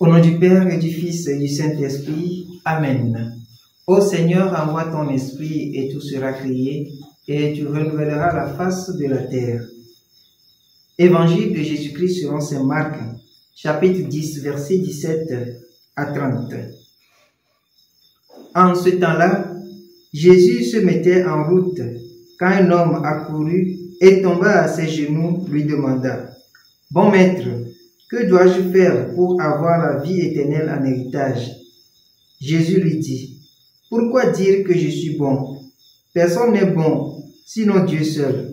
Au nom du Père et du Fils et du Saint-Esprit. Amen. Ô Seigneur, envoie ton esprit et tout sera créé, et tu renouvelleras la face de la terre. Évangile de Jésus-Christ selon saint Marc, chapitre 10, versets 17 à 30. En ce temps-là, Jésus se mettait en route quand un homme accourut et tomba à ses genoux, lui demanda: « Bon maître, que dois-je faire pour avoir la vie éternelle en héritage ?» Jésus lui dit: « Pourquoi dire que je suis bon? Personne n'est bon, sinon Dieu seul.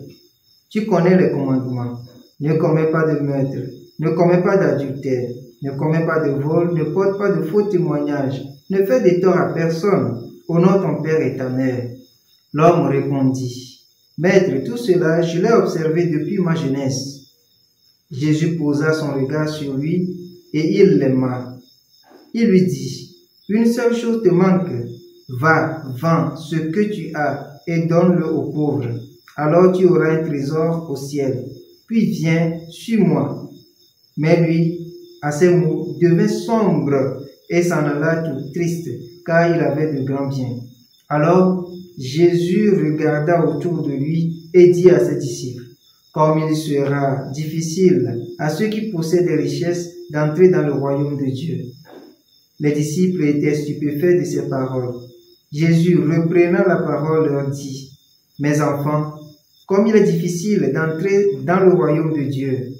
Tu connais les commandements. Ne commets pas de meurtre, ne commets pas d'adultère, ne commets pas de vol, ne porte pas de faux témoignages, ne fais de tort à personne, honore ton père et ta mère. » L'homme répondit: « Maître, tout cela, je l'ai observé depuis ma jeunesse. » Jésus posa son regard sur lui et il l'aima. Il lui dit: « Une seule chose te manque. Va, vends ce que tu as et donne-le aux pauvres. Alors tu auras un trésor au ciel. Puis viens, suis-moi. » Mais lui, à ces mots, devint sombre et s'en alla tout triste, car il avait de grands biens. Alors Jésus regarda autour de lui et dit à ses disciples: « Comme il sera difficile à ceux qui possèdent des richesses d'entrer dans le royaume de Dieu. » Les disciples étaient stupéfaits de ces paroles. Jésus, reprenant la parole, leur dit: « Mes enfants, comme il est difficile d'entrer dans le royaume de Dieu,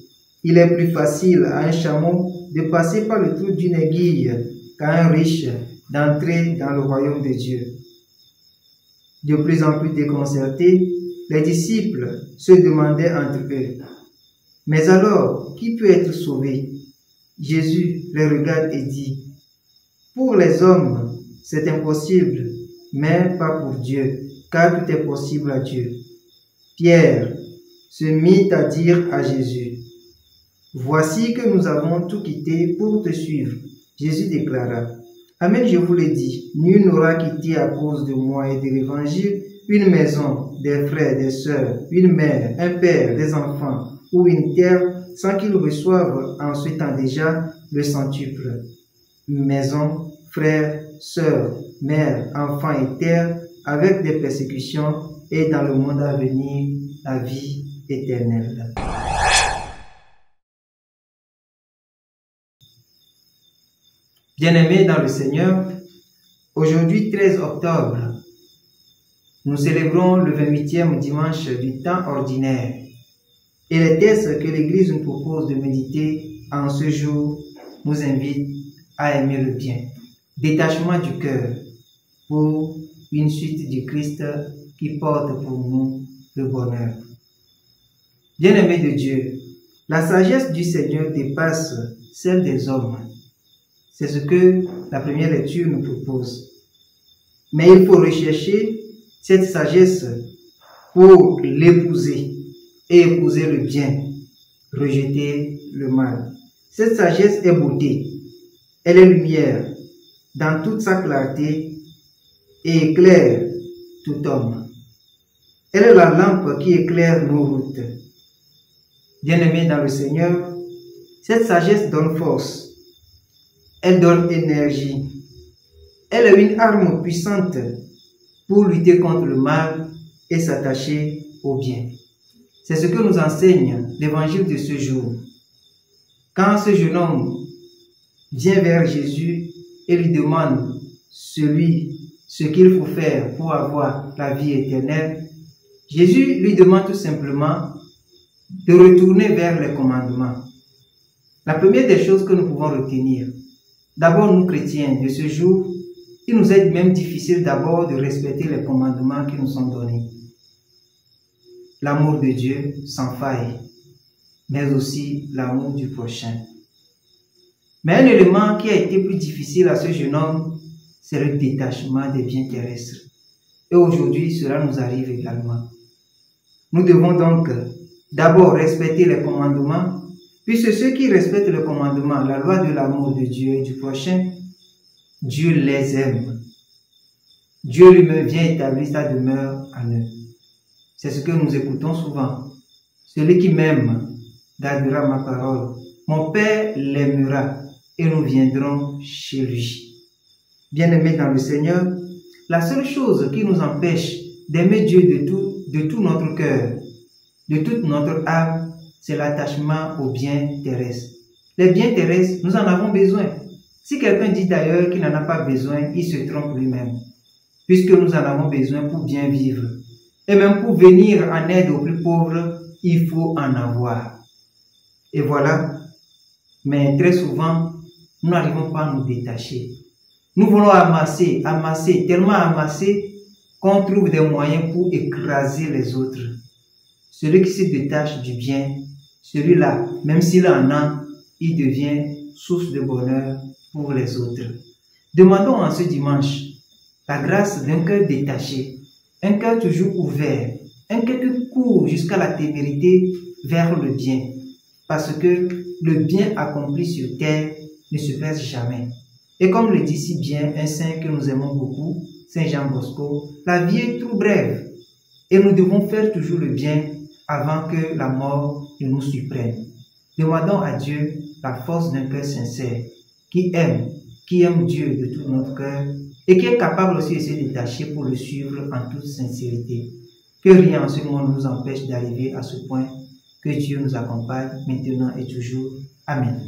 il est plus facile à un chameau de passer par le trou d'une aiguille qu'à un riche d'entrer dans le royaume de Dieu. » De plus en plus déconcertés, les disciples se demandaient entre eux: « Mais alors, qui peut être sauvé ?» Jésus les regarde et dit: « Pour les hommes, c'est impossible, mais pas pour Dieu, car tout est possible à Dieu. » Pierre se mit à dire à Jésus: « Voici que nous avons tout quitté pour te suivre. » Jésus déclara: « Amen, je vous le dis, nul n'aura quitté à cause de moi et de l'évangile une maison, des frères, des sœurs, une mère, un père, des enfants ou une terre, sans qu'il reçoive en ce temps déjà le centuple. Maison, frères, sœurs, mère, enfants et terre, avec des persécutions, et dans le monde à venir, la vie éternelle. » Bien-aimés dans le Seigneur, aujourd'hui 13 octobre, nous célébrons le 28e dimanche du temps ordinaire. Et les textes que l'Église nous propose de méditer en ce jour nous invitent à aimer le bien. Détachement du cœur pour une suite du Christ qui porte pour nous le bonheur. Bien-aimés de Dieu, la sagesse du Seigneur dépasse celle des hommes. C'est ce que la première lecture nous propose. Mais il faut rechercher cette sagesse pour l'épouser et épouser le bien, rejeter le mal. Cette sagesse est beauté, elle est lumière dans toute sa clarté et éclaire tout homme. Elle est la lampe qui éclaire nos routes. Bien-aimés dans le Seigneur, cette sagesse donne force. Elle donne énergie. Elle est une arme puissante pour lutter contre le mal et s'attacher au bien. C'est ce que nous enseigne l'évangile de ce jour. Quand ce jeune homme vient vers Jésus et lui demande ce qu'il faut faire pour avoir la vie éternelle, Jésus lui demande tout simplement de retourner vers les commandements. La première des choses que nous pouvons retenir, d'abord, nous chrétiens de ce jour, il nous est même difficile d'abord de respecter les commandements qui nous sont donnés. L'amour de Dieu sans faille, mais aussi l'amour du prochain. Mais un élément qui a été plus difficile à ce jeune homme, c'est le détachement des biens terrestres. Et aujourd'hui, cela nous arrive également. Nous devons donc d'abord respecter les commandements, puisque ceux qui respectent le commandement, la loi de l'amour de Dieu et du prochain, Dieu les aime. Dieu lui-même vient établir sa demeure en eux. C'est ce que nous écoutons souvent. Celui qui m'aime gardera ma parole. Mon Père l'aimera et nous viendrons chez lui. Bien-aimés dans le Seigneur, la seule chose qui nous empêche d'aimer Dieu de tout notre cœur, de toute notre âme, c'est l'attachement aux biens terrestres. Les biens terrestres, nous en avons besoin. Si quelqu'un dit d'ailleurs qu'il n'en a pas besoin, il se trompe lui-même, puisque nous en avons besoin pour bien vivre. Et même pour venir en aide aux plus pauvres, il faut en avoir. Et voilà, mais très souvent, nous n'arrivons pas à nous détacher. Nous voulons amasser, tellement amasser qu'on trouve des moyens pour écraser les autres. Celui qui se détache du bien, celui-là, même s'il en a, il devient source de bonheur pour les autres. Demandons en ce dimanche la grâce d'un cœur détaché, un cœur toujours ouvert, un cœur qui court jusqu'à la témérité vers le bien, parce que le bien accompli sur terre ne se perd jamais. Et comme le dit si bien un saint que nous aimons beaucoup, Saint Jean Bosco, la vie est trop brève et nous devons faire toujours le bien avant que la mort ne nous surprenne. Demandons à Dieu la force d'un cœur sincère, qui aime Dieu de tout notre cœur et qui est capable aussi de se détacher pour le suivre en toute sincérité. Que rien en ce monde nous empêche d'arriver à ce point. Que Dieu nous accompagne maintenant et toujours. Amen.